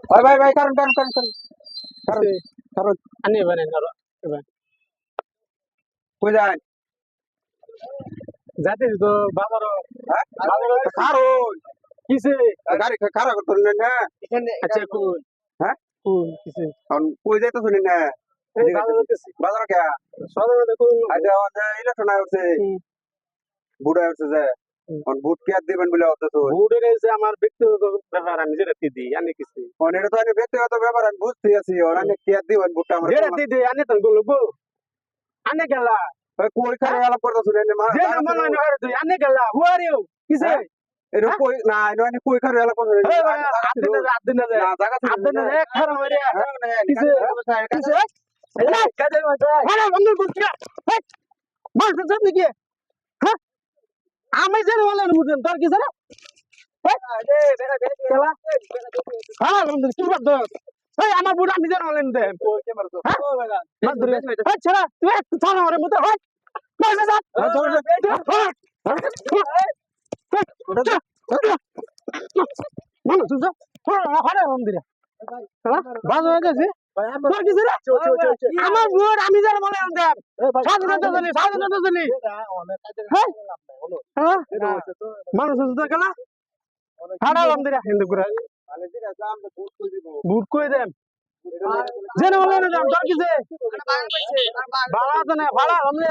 ভাই ভাই ভাই কারণ কারণ কারণ কারণ কারণ কারণ আনি বানেন কারো এবার কই যায় যাতে তো বাবারও হ্যাঁ বাবারও কারণ কিসে গাড়ি খারাপ করতে না এখানে আচ্ছা কোন হ্যাঁ কোন কিসে কারণ কই যাইতো শুনি না এই বাজার হইতেছে বাজার কে সদর কোন আজ ইলেকশন আইছে বুড়া হচ্ছে যে কোন ভোট কি আর দিবেন বলে হতো তো বুড়ে রয়েছে আমার ব্যক্তিগত ব্যাপার আমি যেটা দিদি আনি কিছু কোন এটা তো আমি ব্যক্তিগত ব্যাপার আমি বুঝতে আছি ওরা কি আর দিবেন ভোটটা আমার যেটা দিদি আনি তো গো আনে গেলা কই করে আলাপ করতে শুনি না যেটা মনে হয় না তুই আনে গেলা হু আর ইউ কিসে এটা কই না এটা কই করে আলাপ করতে এই আদিন না না জায়গা আদিন এক খারাপ হইরে কিসে কিসে এই কাজে মাত্র আরে বন্ধু বুঝছিস মাস যাবে কি হ্যাঁ আমি যেন বলেন বুঝেন তোর কি জানা হ্যাঁ বন্ধু কি বাদ এই আমার বুড়া আমি যেন বলেন দে ছেড়া তুই একটু থানা ওরে মতো হয় আমার বুড় আমি যেন বলেন দে স্বাধীনতা চলি স্বাধীনতা চলি মানুষ গেলা হারালাম দিরা হিন্দু করে বুট কই দেন জেনে বলে না তোর কিসে ভাড়া তো না ভাড়া हमने